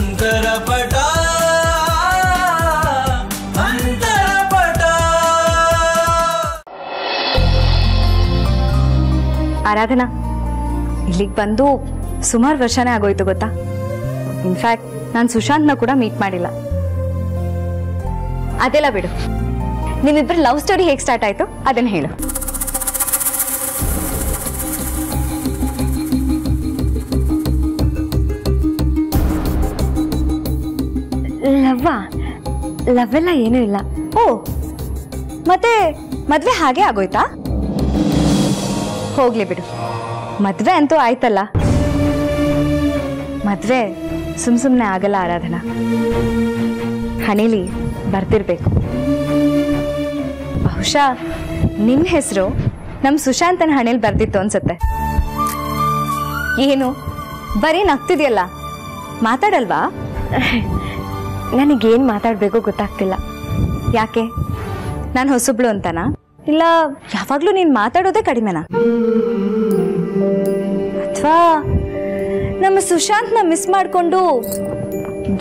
ಅಂತರಪಟ ಆರಾಧನಾ, ಇಲ್ಲಿಗೆ ಬಂದು ಸುಮಾರು ವರ್ಷನೇ ಆಗೋಯ್ತು ಗೊತ್ತಾ. ಇನ್ಫ್ಯಾಕ್ಟ್ ನಾನು ಸುಶಾಂತ್ನ ಕೂಡ ಮೀಟ್ ಮಾಡಿಲ್ಲ. ಅದೆಲ್ಲ ಬಿಡು, ನಿಮ್ಮಿಬ್ಬರ ಲವ್ ಸ್ಟೋರಿ ಹೇಗೆ ಸ್ಟಾರ್ಟ್ ಆಯ್ತು ಅದನ್ನ ಹೇಳು. ಲವ್ ಎಲ್ಲ ಏನೂ ಇಲ್ಲ. ಓ, ಮತ್ತೆ ಮದ್ವೆ ಹಾಗೆ ಆಗೋಯ್ತಾ? ಹೋಗ್ಲಿ ಬಿಡು, ಮದ್ವೆ ಅಂತೂ ಆಯ್ತಲ್ಲ. ಮದ್ವೆ ಸುಮ್ನೆ ಆಗಲ್ಲ ಆರಾಧನಾ, ಹಣೆಲಿ ಬರ್ತಿರ್ಬೇಕು. ಬಹುಶಃ ನಿನ್ನ ಹೆಸರು ನಮ್ಮ ಸುಶಾಂತನ ಹಣೆಲಿ ಬರ್ದಿತ್ತು ಅನ್ಸುತ್ತೆ. ಏನು ಬರೀ ನಗ್ತಿದ್ಯಲ್ಲ, ಮಾತಾಡಲ್ವಾ? ನನಗೇನು ಮಾತಾಡಬೇಕು ಗೊತ್ತಾಗ್ತಿಲ್ಲ. ಯಾಕೆ, ನಾನು ಹೊಸಬ್ಳು ಅಂತನಾ, ಇಲ್ಲ ಯಾವಾಗಲೂ ನೀನು ಮಾತಾಡೋದೇ ಕಡಿಮೆನಾ, ಅಥವಾ ನಮ್ಮ ಸುಶಾಂತ್ನ ಮಿಸ್ ಮಾಡಿಕೊಂಡು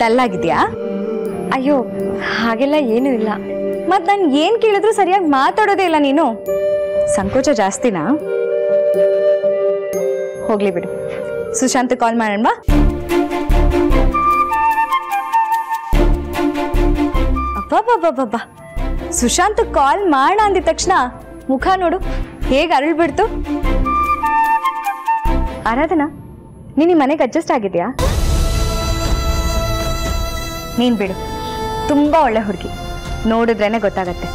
ಡಲ್ ಆಗಿದ್ಯಾ? ಅಯ್ಯೋ, ಹಾಗೆಲ್ಲ ಏನೂ ಇಲ್ಲ. ಮತ್ತು ನಾನು ಏನು ಕೇಳಿದ್ರು ಸರಿಯಾಗಿ ಮಾತಾಡೋದೇ ಇಲ್ಲ ನೀನು. ಸಂಕೋಚ ಜಾಸ್ತಿನಾ? ಹೋಗ್ಲಿ ಬಿಡು, ಸುಶಾಂತ್ ಕಾಲ್ ಮಾಡೋಣ ಬಾ. ಅಬ್ಬಬ್ಬಬ್ಬಬ್ಬ, ಸುಶಾಂತ್ ಕಾಲ್ ಮಾಡ ಅಂದಿದ ತಕ್ಷಣ ಮುಖ ನೋಡು ಹೇಗೆ ಅರಳ್ಬಿಡ್ತು. ಆರಾಧನಾ, ನೀನು ಮನೆಗೆ ಅಡ್ಜಸ್ಟ್ ಆಗಿದ್ಯಾ? ನೀನ್ ಬಿಡು, ತುಂಬಾ ಒಳ್ಳೆ ಹುಡುಗಿ, ನೋಡಿದ್ರೇನೆ ಗೊತ್ತಾಗತ್ತೆ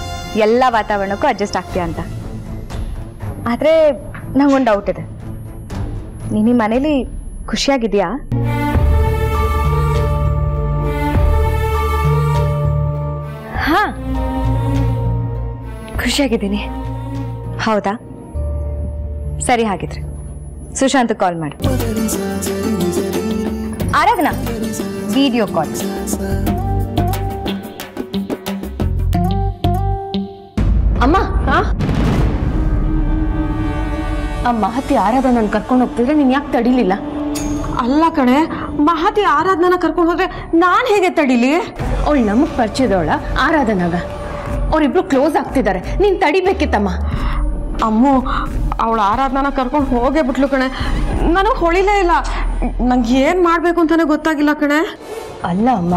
ಎಲ್ಲ ವಾತಾವರಣಕ್ಕೂ ಅಡ್ಜಸ್ಟ್ ಆಗ್ತೀಯ ಅಂತ. ಆದ್ರೆ ನಂಗೊಂದು ಡೌಟ್ ಇದೆ, ನೀನು ಈ ಮನೇಲಿ ಖುಷಿಯಾಗಿದ್ಯಾ? ಹಾ, ಖುಷಿಯಾಗಿದ್ದೀನಿ. ಹೌದಾ? ಸರಿ, ಹಾಗಿದ್ರೆ ಸುಶಾಂತ್ ಕಾಲ್ ಮಾಡು. ಆರಾಧನಾ, ವಿಡಿಯೋ ಕಾಲ್. ಅಮ್ಮ, ಆ ಮಹತಿ ಆರಾಧನ ಕರ್ಕೊಂಡು ಹೋಗ್ತಿದ್ರೆ ನೀನ್ ಯಾಕೆ ತಡಿಲಿಲ್ಲ? ಅಲ್ಲ ಕಣೆ, ಮಹತಿ ಆರಾಧನ ಕರ್ಕೊಂಡು ಹೋದ್ರೆ ನಾನ್ ಹೇಗೆ ತಡಿಲಿ? ಅವಳು ನಮಗ್ ಪರಿಚಯದವಳ ಆರಾಧನಾಗ, ಅವರಿಬ್ರು ಕ್ಲೋಸ್ ಆಗ್ತಿದ್ದಾರೆ, ನೀನ್ ತಡಿಬೇಕಿತ್ತಮ್ಮ. ಅಮ್ಮು, ಅವಳು ಆರಾಧನ ಕರ್ಕೊಂಡು ಹೋಗೇ ಬಿಟ್ಲು ಕಣೆ. ನನಗೆ ಹೊಳಿಲೇ ಇಲ್ಲ, ನಂಗೆ ಏನ್ ಮಾಡ್ಬೇಕು ಅಂತಾನೆ ಗೊತ್ತಾಗಿಲ್ಲ ಕಣೆ. ಅಲ್ಲ ಅಮ್ಮ,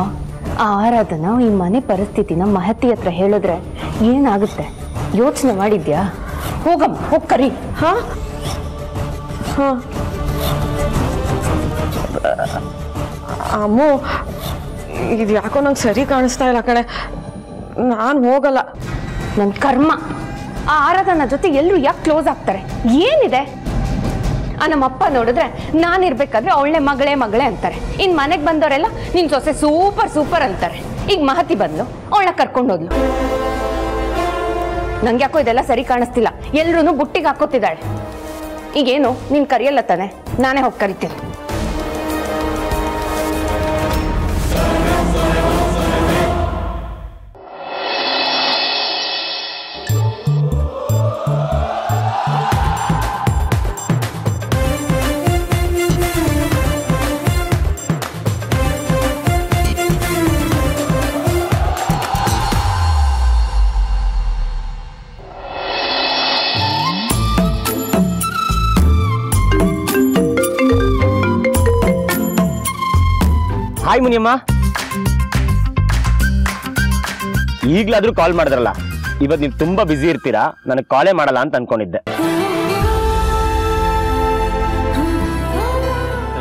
ಆ ಆರಾಧನ ಈ ಮನೆ ಪರಿಸ್ಥಿತಿನ ಮಹತಿ ಹತ್ರ ಹೇಳಿದ್ರೆ ಏನಾಗುತ್ತೆ ಯೋಚನೆ ಮಾಡಿದ್ಯಾ? ಹೋಗಮ್ಮ, ಹೋಗ್ ಕರಿ. ಹಾ ಹಾ ಅಮ್ಮು, ಇದು ಯಾಕೋ ನಂಗೆ ಸರಿ ಕಾಣಿಸ್ತಾ ಇಲ್ಲ ಕಣೆ, ನಾನು ಹೋಗಲ್ಲ. ನನ್ನ ಕರ್ಮ, ಆ ಆರಾಧನ ಜೊತೆ ಎಲ್ಲರೂ ಯಾಕೆ ಕ್ಲೋಸ್ ಆಗ್ತಾರೆ? ಏನಿದೆ? ನಮ್ಮಪ್ಪ ನೋಡಿದ್ರೆ ನಾನಿರ್ಬೇಕಾದ್ರೆ ಅವಳೇ ಮಗಳೇ ಅಂತಾರೆ. ಇನ್ ಮನೆಗೆ ಬಂದವರೆಲ್ಲ ನಿನ್ ಸೊಸೆ ಸೂಪರ್ ಅಂತಾರೆ. ಈಗ ಮಹತಿ ಬಂದ್ಲು, ಅವಳನ್ನ ಕರ್ಕೊಂಡು ಹೋದ್ಲು. ನಂಗೆ ಯಾಕೋ ಇದೆಲ್ಲ ಸರಿ ಕಾಣಿಸ್ತಿಲ್ಲ. ಎಲ್ರೂ ಬುಟ್ಟಿಗೆ ಹಾಕೋತಿದ್ದಾಳೆ. ಈಗೇನು ನೀನ್ ಕರಿಯಲ್ಲ ತಾನೆ, ನಾನೇ ಹೋಗಿ ಕರಿತೀನಿ. ಹಾಯ್ ಮುನಿಯಮ್ಮ, ಈಗ್ಲಾದ್ರೂ ಕಾಲ್ ಮಾಡಿದ್ರಲ್ಲ. ಇವತ್ತು ನೀವು ತುಂಬಾ ಬ್ಯುಸಿ ಇರ್ತೀರಾ, ನನಗೆ ಕಾಲೇ ಮಾಡಲ್ಲ ಅಂತ ಅನ್ಕೊಂಡಿದ್ದೆ.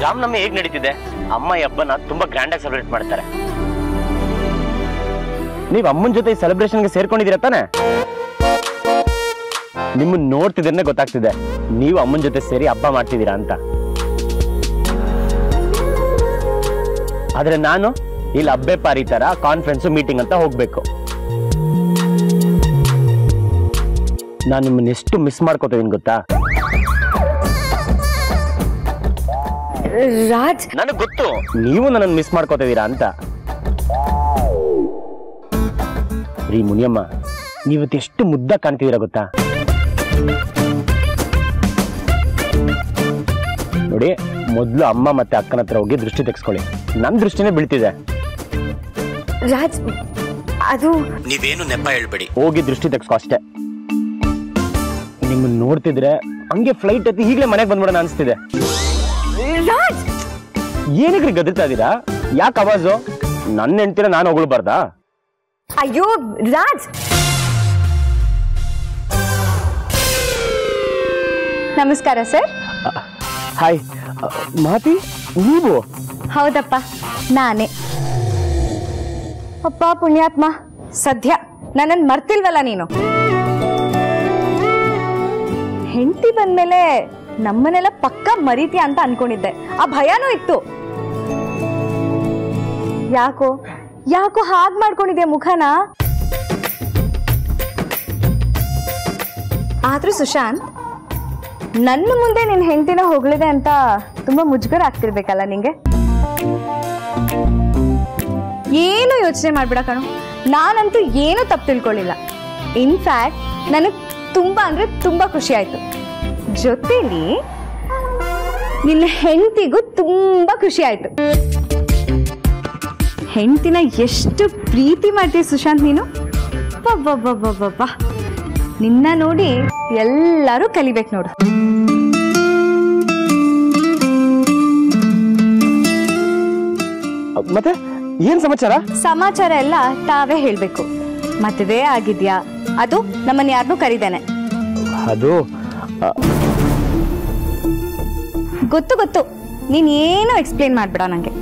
ರಾಮನವಮಿ ಹೇಗ್ ನಡೀತಿದೆ? ಅಮ್ಮ ಈ ಹಬ್ಬನ ತುಂಬಾ ಗ್ರ್ಯಾಂಡ್ ಆಗಿ ಸೆಲೆಬ್ರೇಟ್ ಮಾಡ್ತಾರೆ. ನೀವ್ ಅಮ್ಮನ ಜೊತೆ ಈ ಸೆಲೆಬ್ರೇಷನ್ಗೆ ಸೇರ್ಕೊಂಡಿದ್ದೀರಾ ತಾನೆ? ನಿಮ್ಮನ್ನ ನೋಡ್ತಿದ್ರೆ ಗೊತ್ತಾಗ್ತಿದೆ ನೀವು ಅಮ್ಮನ ಜೊತೆ ಸೇರಿ ಹಬ್ಬ ಮಾಡ್ತಿದ್ದೀರಾ ಅಂತ. ಆದ್ರೆ ನಾನು ಇಲ್ಲಿ ಹಬ್ಬೆ ಪಾರಿ ತರ ಕಾನ್ಫರೆನ್ಸ್ ಮೀಟಿಂಗ್ ಅಂತ ಹೋಗ್ಬೇಕು. ನಾನು ನಿಮ್ಮನ್ನ ಎಷ್ಟು ಮಿಸ್ ಮಾಡ್ಕೋತಿದ್ದೀನಿ ಗೊತ್ತಾ? ರಾಜ್, ನನಗೆ ಗೊತ್ತು ನೀವು ನನ್ನನ್ನು ಮಿಸ್ ಮಾಡ್ಕೋತಿದ್ದೀರಾ ಅಂತ. ರೀ ಮುನಿಯಮ್ಮ, ನೀವತ್ತು ಎಷ್ಟು ಮುದ್ದ ಕಾಣ್ತಿದ್ದೀರಾ ಗೊತ್ತಾ? ನೋಡಿ, ಮೊದಲು ಅಮ್ಮ ಮತ್ತೆ ಅಕ್ಕನ ಹತ್ರ ಹೋಗಿ ದೃಷ್ಟಿ ತೆಗೆಸ್ಕೊಳ್ಳಿ. ನನ್ನ ದೃಷ್ಟಿನೇ ಬೀಳ್ತಿದೆ. ರಾಜ್, ಅದು ನೀವೇನು ನೆಪ ಹೇಳ್ಬೇಡಿ, ಹೋಗಿ ದೃಷ್ಟಿ ತೆಗೆಸ್ಕೊ ಅಷ್ಟೇ. ನಿಮ್ಮನ್ನ ನೋಡ್ತಿದ್ರೆ ಹಂಗೆ ಫ್ಲೈಟ್ ಹತ್ತಿ ಈಗಲೇ ಮನೆಗೆ ಬಂದ್ಬಿಡೋಣ ಅನಿಸ್ತಿದೆ. ರಾಜ್, ಏನಕ್ಕೆ ಗದರ್ತಾ ಇದ್ದೀರಾ? ಯಾಕೆ ಆವಾಜು? ನನ್ನ ಹೆಂಡ್ತಿರ ನಾನು ಹೊಗಳ್ಬಾರ್ದಾ? ಅಯ್ಯೋ ರಾಜ್. ನಮಸ್ಕಾರ ಸರ್. ಹಾಯ್ ಮಾತಿ, ನೀವು? ಹೌದಪ್ಪ, ನಾನೇ. ಅಪ್ಪ ಪುಣ್ಯಾತ್ಮ, ಸದ್ಯ ನನ್ನನ್ನು ಮರ್ತಿಲ್ವಲ್ಲ ನೀನು. ಹೆಂಡತಿ ಬಂದ್ಮೇಲೆ ನಮ್ಮನೆಲ್ಲ ಪಕ್ಕ ಮರೀತೀಯ ಅಂತ ಅನ್ಕೊಂಡಿದ್ದೆ. ಆ ಭಯನೂ ಇತ್ತು. ಯಾಕೋ ಯಾಕೋ ಹಾಗೆ ಮಾಡ್ಕೊಂಡಿದ್ಯಾ ಮುಖನ? ಆದ್ರೂ ಸುಶಾಂತ್, ನನ್ನ ಮುಂದೆ ನಿನ್ನ ಹೆಂಡತಿನ ಹೊಗಳಿದೆ ಅಂತ ತುಂಬಾ ಮುಜುಗರ ಆಗ್ತಿರ್ಬೇಕಲ್ಲ ನಿಂಗೆ? ಏನು ಯೋಚನೆ ಮಾಡ್ಬಿಡ ಕಣೋ, ನಾನಂತೂ ಏನೂ ತಪ್ಪು ತಿಳ್ಕೊಳ್ಳಿಲ್ಲ. ಇನ್ಫ್ಯಾಕ್ಟ್ ನನಗೆ ತುಂಬಾ ಅಂದ್ರೆ ತುಂಬಾ ಖುಷಿ ಆಯ್ತು. ಜೊತೆಲಿ ನಿನ್ನ ಹೆಂಡತಿಗೂ ತುಂಬಾ ಖುಷಿ ಆಯ್ತು. ಹೆಂಡತಿನ ಎಷ್ಟು ಪ್ರೀತಿ ಮಾಡ್ತೀವಿ ಸುಶಾಂತ್ ನೀನು. ಬಾ, ನಿನ್ನ ನೋಡಿ ಎಲ್ಲರೂ ಕಲಿಬೇಕು ನೋಡು. ಮತ್ತೆ ಏನ್ ಸಮಾಚಾರ? ಸಮಾಚಾರ ಎಲ್ಲ ತಾವೇ ಹೇಳ್ಬೇಕು. ಮದುವೆ ಆಗಿದ್ಯಾ? ಅದು ನಮ್ಮನ್ನ ಯಾರನ್ನೂ ಕರೀದೇನೆ. ಅದು ಗೊತ್ತು. ನೀನ್ ಏನು ಎಕ್ಸ್ಪ್ಲೇನ್ ಮಾಡ್ಬೇಡ ನಂಗೆ.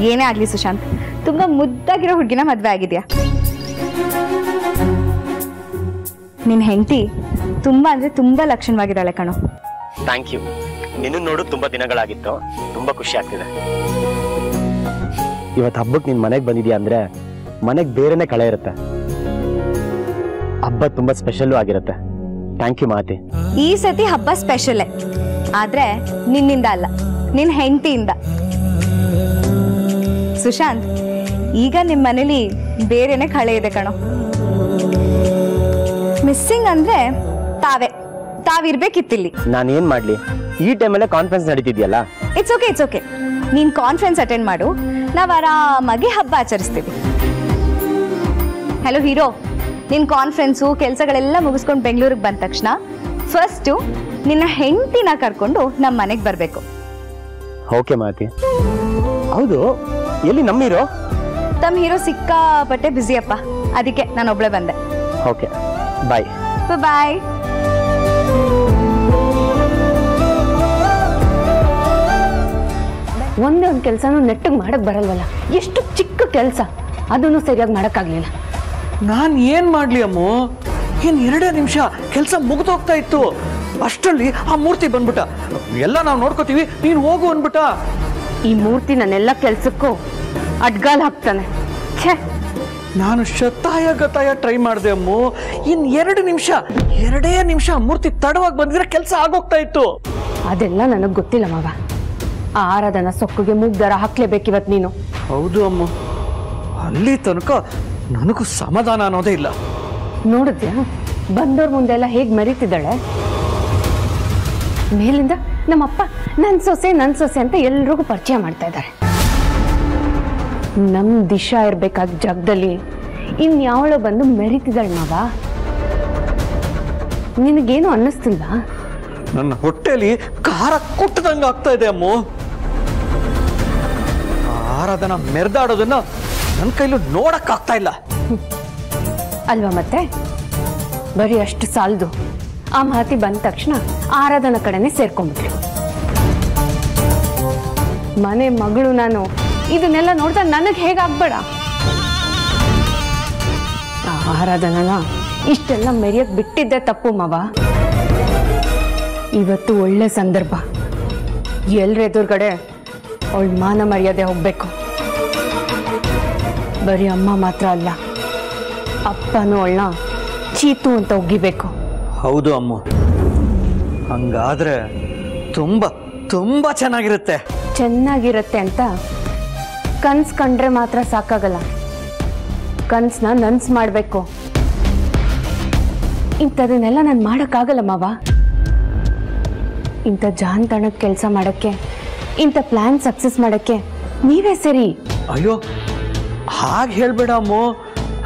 ಏನೇ ಆಗ್ಲಿ ಸುಶಾಂತ್, ತುಂಬಾ ಮುದ್ದಾಗಿರೋ ಹುಡುಗಿನ ಮದ್ವೆ ಆಗಿದ್ಯಾ. ನಿನ್ ಹೆಂಡತಿ ತುಂಬಾ ಅಂದ್ರೆ ತುಂಬಾ ಲಕ್ಷಣವಾಗಿದ್ದಾಳೆ ಕಣೋ. Thank you. ನಿನ್ನ ನೋಡು ತುಂಬಾ ದಿನಗಳಾಗಿತ್ತು, ತುಂಬಾ ಖುಷಿ ಆಗ್ತಿದೆ. ಇವತ್ತು ಹಬ್ಬಕ್ಕೆ ನಿನ್ ಮನೆಗೆ ಬಂದಿದ್ಯಾ ಅಂದ್ರೆ ಮನೆಗೆ ಬೇರೆನೆ ಕಳೆ ಇರುತ್ತೆ. ಹಬ್ಬ ತುಂಬಾ ಸ್ಪೆಷಲ್ ಆಗಿರುತ್ತೆ. ಥ್ಯಾಂಕ್ ಯು ಮಾತಿ. ಈ ಸತಿ ಹಬ್ಬ ಸ್ಪೆಷಲ್, ಆದ್ರೆ ನಿನ್ನಿಂದ ಅಲ್ಲ, ನಿನ್ ಹೆಂಡತಿಯಿಂದ. ಸುಶಾಂತ್, ಈಗ ನಿಮ್ ಮನೇಲಿ ಬೇರೆನೆ ಕಳೆ ಇದೆ ಕಣೋ. ಮಿಸ್ಸಿಂಗ್ ಅಂದ್ರೆ ತಾವಿರ್ಬೇಕಿತ್ತಿಲ್ಲಿ. ನಾನೇನ್ ಮಾಡ್ಲಿ? ಈ ಟೈಮಲ್ಲೇ ಕಾನ್ಫರೆನ್ಸ್ ನಡೀತಿದ್ಯಲ್ಲ. It's okay. ನೀನ್ ಕಾನ್ಫರೆನ್ಸ್ ಅಟೆಂಡ್ ಮಾಡು, ನಾವ್ ಆರಾಮಾಗಿ ಹಬ್ಬ ಆಚರಿಸ್ತೀವಿ. ಹಲೋ ಹೀರೋ, ನಿನ್ ಕಾನ್ಫರೆನ್ಸು ಕೆಲಸಗಳೆಲ್ಲ ಮುಗಿಸ್ಕೊಂಡು ಬೆಂಗಳೂರಿಗೆ ಬಂದ ತಕ್ಷಣ ಫಸ್ಟು ನಿನ್ನ ಹೆಂಡತಿನ ಕರ್ಕೊಂಡು ನಮ್ಮ ಮನೆಗೆ ಬರಬೇಕು. ಓಕೆ ಮಾತಿ. ಹೌದು, ಎಲ್ಲಿ ನಮ್ಮ ಹೀರೋ? ತಮ್ಮ ಹೀರೋ ಸಿಕ್ಕಾಪಟ್ಟೆ ಬ್ಯುಸಿ ಅಪ್ಪ, ಅದಕ್ಕೆ ನಾನು ಒಬ್ಳೆ ಬಂದೆ. ಓಕೆ, ಬಾಯ್. ಬಾಯ್. ಒಂದೇ ಒಂದು ಕೆಲಸನೂ ನೆಟ್ಟಿಗೆ ಮಾಡಕ್ ಬರಲ್ವಲ್ಲ. ಎಷ್ಟು ಚಿಕ್ಕ ಕೆಲಸ, ಅದನ್ನು ಸರಿಯಾಗಿ ಮಾಡಕ್ಕಾಗ್ಲಿಲ್ಲ. ನಾನು ಏನ್ ಮಾಡ್ಲಿ ಅಮ್ಮು? ಇನ್ 2 ನಿಮಿಷ ಕೆಲಸ ಮುಗಿದೋಗ್ತಾ ಇತ್ತು. ಅಷ್ಟರಲ್ಲಿ ಆ ಮೂರ್ತಿ ಬಂದ್ಬಿಟ್ಟ. ಎಲ್ಲ ನಾವು ನೋಡ್ಕೋತೀವಿ, ನೀನು ಹೋಗು ಅಂದ್ಬಿಟ್ಟ. ಈ ಮೂರ್ತಿ ನನ್ನೆಲ್ಲ ಕೆಲ್ಸಕ್ಕೂ ಅಡ್ಗಾಲ್ ಹಾಕ್ತಾನೆ. ಛೇ, ನಾನು ಗತಾಯ ಟ್ರೈ ಮಾಡಿದೆ ಅಮ್ಮು. ಇನ್ 2 ನಿಮಿಷ ಮೂರ್ತಿ ತಡವಾಗಿ ಬಂದಿದ್ರೆ ಕೆಲಸ ಆಗೋಗ್ತಾ ಇತ್ತು. ಅದೆಲ್ಲ ನನಗೆ ಗೊತ್ತಿಲ್ಲ ಮಾವ. ಆ ಆರಾಧನ ಸೊಕ್ಕುಗೆ ಮೂಗ್ದಾರ ಹಾಕ್ಲೇಬೇಕಿವತ್ತು ನೀನು. ಹೌದು ಅಮ್ಮು, ಅಲ್ಲಿ ತನಕ ನನಗೂ ಸಮಾಧಾನ ಅನ್ನೋದೇ ಇಲ್ಲ. ನೋಡಿದ್ಯಾ ಬಂದವ್ರ ಮುಂದೆಲ್ಲ ಹೇಗೆ ಮರೀತಿದ್ದಾಳೆ? ಮೇಲಿಂದ ನಮ್ಮಪ್ಪ ನನ್ನ ಸೊಸೆ ಅಂತ ಎಲ್ರಿಗೂ ಪರಿಚಯ ಮಾಡ್ತಾ ಇದ್ದಾರೆ. ನಮ್ಮ ದಿಶಾ ಇರ್ಬೇಕಾದ ಜಾಗದಲ್ಲಿ ಇನ್ಯಾವಳೋ ಬಂದು ಮೆರೀತಿದ್ದಾಳೆ ಮಾವ. ನಿನಗೇನು ಅನ್ನಿಸ್ತಿಲ್ವಾ? ನನ್ನ ಹೊಟ್ಟೆಲಿ ಖಾರ ಕುಟ್ಟದಂಗ ಆಗ್ತಾ ಇದೆ ಅಮ್ಮು. ಆರಾಧನ ಮೆರೆದಾಡೋದನ್ನ ನನ್ನ ಕೈಲೂ ನೋಡಕ್ ಆಗ್ತಾ ಇಲ್ಲ. ಅಲ್ವಾ ಮತ್ತೆ? ಬರೀ ಅಷ್ಟು ಸಾಲದು. ಆ ಮಾತಿ ಬಂದ ತಕ್ಷಣ ಆರಾಧನ ಕಡೆನೆ ಸೇರ್ಕೊಂಡ್ಬಿಟ್ಲು. ಮನೆ ಮಗಳು ನಾನು, ಇದನ್ನೆಲ್ಲ ನೋಡ್ತಾ ನನಗೆ ಹೇಗಾಗ್ಬೇಡ? ಆ ಆರಾಧನನ ಇಷ್ಟೆಲ್ಲ ಮೆರಿಯಕ್ ಬಿಟ್ಟಿದ್ದೆ ತಪ್ಪು ಮಾವ. ಇವತ್ತು ಒಳ್ಳೆ ಸಂದರ್ಭ. ಎಲ್ರ ಎದುರುಗಡೆ ಅವಳ ಮಾನ ಮರ್ಯಾದೆ ಹೋಗ್ಬೇಕು. ಬರೀ ಅಮ್ಮ ಮಾತ್ರ ಅಲ್ಲ, ಅಪ್ಪನೂ ಅವಳನ್ನ ಚೀತು ಅಂತ ಒಗಿಬೇಕು. ಹೌದು ಅಮ್ಮ, ಹಂಗಾದ್ರೆ ತುಂಬಾ ತುಂಬಾ ಚೆನ್ನಾಗಿರುತ್ತೆ. ಚೆನ್ನಾಗಿರುತ್ತೆ ಅಂತ ಕನ್ಸ್ ಕಂಡ್ರೆ ಮಾತ್ರ ಸಾಕಾಗಲ್ಲ, ಕನ್ಸ್ನ ನನ್ಸ್ ಮಾಡಬೇಕು. ಇಂಥದನ್ನೆಲ್ಲ ನಾನು ಮಾಡೋಕ್ಕಾಗಲ್ಲ ಮಾವ. ಇಂಥ ಜಾನ್ತನದ ಕೆಲಸ ಮಾಡೋಕ್ಕೆ, ಇಂಥ ಪ್ಲ್ಯಾನ್ ಸಕ್ಸಸ್ ಮಾಡೋಕ್ಕೆ ನೀವೇ ಸರಿ. ಅಯ್ಯೋ ಹಾಗೆ ಹೇಳ್ಬೇಡ ಅಮ್ಮು.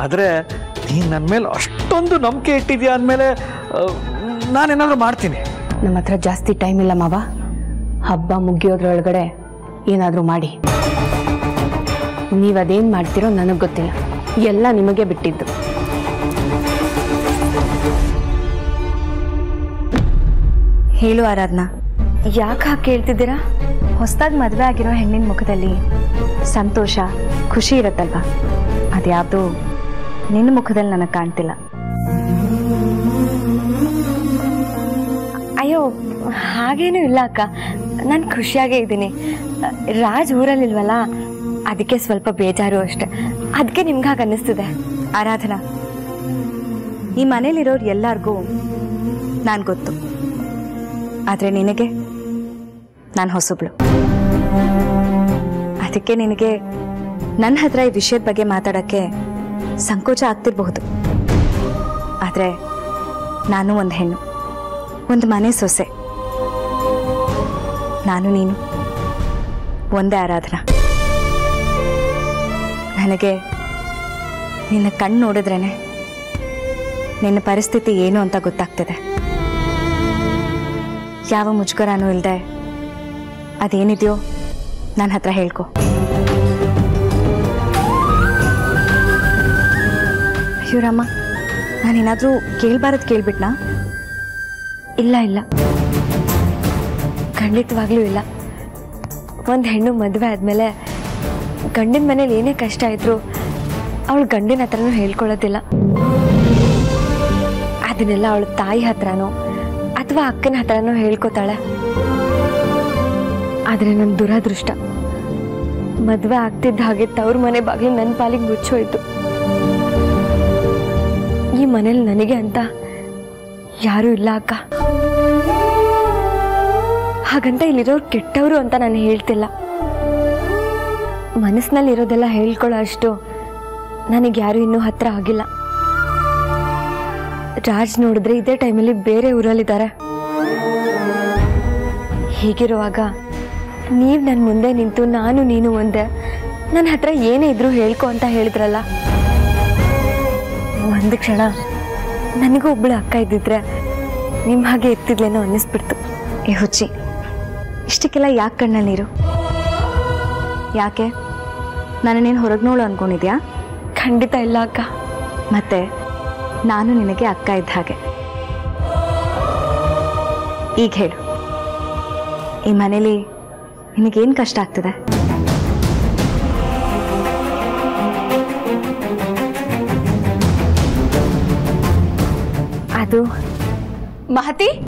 ಆದರೆ ನೀನು ನನ್ನ ಮೇಲೆ ಅಷ್ಟೊಂದು ನಂಬಿಕೆ ಇಟ್ಟಿದ್ಯಾ ಅಂದಮೇಲೆ ನಾನೇನಾದರೂ ಮಾಡ್ತೀನಿ. ನಮ್ಮ ಹತ್ರ ಜಾಸ್ತಿ ಟೈಮ್ ಇಲ್ಲ ಮಾವ. ಹಬ್ಬ ಮುಗಿಯೋದ್ರೊಳಗಡೆ ಏನಾದರೂ ಮಾಡಿ. ನೀವು ಅದೇನು ಮಾಡ್ತೀರೋ ನನಗೆ ಗೊತ್ತಿಲ್ಲ, ಎಲ್ಲ ನಿಮಗೆ ಬಿಟ್ಟಿದ್ದು. ಹೇಳು ಆರಾಧನಾ, ಯಾಕೆ ಹಾಗೆ ಕೇಳ್ತಿದ್ದೀರಾ? ಹೊಸದಾಗಿ ಮದುವೆ ಆಗಿರೋ ಹೆಣ್ಣಿನ ಮುಖದಲ್ಲಿ ಸಂತೋಷ, ಖುಷಿ ಇರುತ್ತಲ್ವಾ? ಅದ್ಯಾವುದು ನಿನ್ನ ಮುಖದಲ್ಲಿ ನನಗೆ ಕಾಣ್ತಿಲ್ಲ. ಅಯ್ಯೋ ಹಾಗೇನೂ ಇಲ್ಲ ಅಕ್ಕ, ನಾನು ಖುಷಿಯಾಗೇ ಇದ್ದೀನಿ. ರಾಜ್ ಊರಲ್ಲಿಲ್ವಲ್ಲ, ಅದಕ್ಕೆ ಸ್ವಲ್ಪ ಬೇಜಾರು ಅಷ್ಟೆ. ಅದಕ್ಕೆ ನಿಮ್ಗೆ ಹಾಗೆ ಅನ್ನಿಸ್ತಿದೆ. ಆರಾಧನಾ, ಈ ಮನೇಲಿರೋರು ಎಲ್ಲರಿಗೂ ನಾನು ಗೊತ್ತು, ಆದರೆ ನಿನಗೆ ನಾನು ಹೊಸಬ್ಳು. ಅದಕ್ಕೆ ನಿನಗೆ ನನ್ನ ಹತ್ರ ಈ ವಿಷಯದ ಬಗ್ಗೆ ಮಾತಾಡೋಕ್ಕೆ ಸಂಕೋಚ ಆಗ್ತಿರಬಹುದು. ಆದರೆ ನಾನು ಒಂದು ಹೆಣ್ಣು, ಒಂದು ಮನೆ ಸೊಸೆ. ನಾನು ನೀನು ಒಂದೇ ಆರಾಧನಾ. ನನಗೆ ನಿನ್ನ ಕಣ್ಣು ನೋಡಿದ್ರೇ ನಿನ್ನ ಪರಿಸ್ಥಿತಿ ಏನು ಅಂತ ಗೊತ್ತಾಗ್ತದೆ. ಯಾವ ಮುಜುಗರನೂ ಇಲ್ಲದೆ ಅದೇನಿದೆಯೋ ನನ್ನ ಹತ್ರ ಹೇಳ್ಕೊ. ಅಯ್ಯೋ ರಾಮ, ನಾನೇನಾದರೂ ಕೇಳಬಾರದು ಕೇಳ್ಬಿಟ್ನಾ? ಇಲ್ಲ ಇಲ್ಲ, ಖಂಡಿತವಾಗ್ಲೂ ಇಲ್ಲ. ಒಂದು ಹೆಣ್ಣು ಮದುವೆ ಆದಮೇಲೆ ಗಂಡಿನ ಮನೇಲಿ ಏನೇ ಕಷ್ಟ ಇದ್ರೂ ಅವಳು ಗಂಡಿನ ಹತ್ರನೂ ಹೇಳ್ಕೊಳ್ಳೋದಿಲ್ಲ. ಅದನ್ನೆಲ್ಲ ಅವಳ ತಾಯಿ ಹತ್ರನೋ ಅಥವಾ ಅಕ್ಕನ ಹತ್ರನೋ ಹೇಳ್ಕೊತಾಳೆ. ಆದರೆ ನನ್ನ ದುರಾದೃಷ್ಟ, ಮದುವೆ ಆಗ್ತಿದ್ದ ಹಾಗೆ ತವ್ರ ಮನೆ ಬಾಗಿಲು ನನ್ನ ಪಾಲಿಗೆ ಮುಚ್ಚೋಯ್ತು. ಈ ಮನೇಲಿ ನನಗೆ ಅಂತ ಯಾರೂ ಇಲ್ಲ ಅಕ್ಕ. ಹಾಗಂತ ಇಲ್ಲಿರೋರು ಕೆಟ್ಟವರು ಅಂತ ನಾನು ಹೇಳ್ತಿಲ್ಲ. ಮನಸ್ಸಿನಲ್ಲಿರೋದೆಲ್ಲ ಹೇಳ್ಕೊಳ್ಳೋ ಅಷ್ಟು ನನಗೆ ಯಾರು ಇನ್ನೂ ಹತ್ರ ಆಗಿಲ್ಲ. ರಾಜ್ ನೋಡಿದ್ರೆ ಇದೇ ಟೈಮಲ್ಲಿ ಬೇರೆ ಊರಲ್ಲಿದ್ದಾರೆ. ಹೀಗಿರುವಾಗ ನೀವು ನನ್ನ ಮುಂದೆ ನಿಂತು ನಾನು ನೀನು ಒಂದೇ, ನನ್ನ ಹತ್ರ ಏನೇ ಇದ್ರೂ ಹೇಳ್ಕೊ ಅಂತ ಹೇಳಿದ್ರಲ್ಲ. ಒಂದು ಕ್ಷಣ ನನಗೂ ಒಬ್ಬಳು ಅಕ್ಕ ಇದ್ದಿದ್ರೆ ನಿಮ್ಮ ಹಾಗೆ ಇರ್ತಿದ್ಲೇನೋ ಅನ್ನಿಸ್ಬಿಡ್ತು. ಏ ಹುಚ್ಚಿ, ಇಷ್ಟಕ್ಕೆಲ್ಲ ಯಾಕೆ ಕಣ್ಣಲ್ಲಿ ನೀರು? ಯಾಕೆ ನಾನೇನು ಹೊರಗ್ನೋಳು ಅಂದ್ಕೊಂಡಿದ್ಯಾ? ಖಂಡಿತ ಇಲ್ಲ ಅಕ್ಕ. ಮತ್ತೆ ನಾನು ನಿನಗೆ ಅಕ್ಕ ಇದ್ದ ಹಾಗೆ. ಈಗ ಹೇಳು, ಈ ಮನೇಲಿ ನಿನಗೇನು ಕಷ್ಟ ಆಗ್ತದೆ? ಅದು ಮಹತಿ,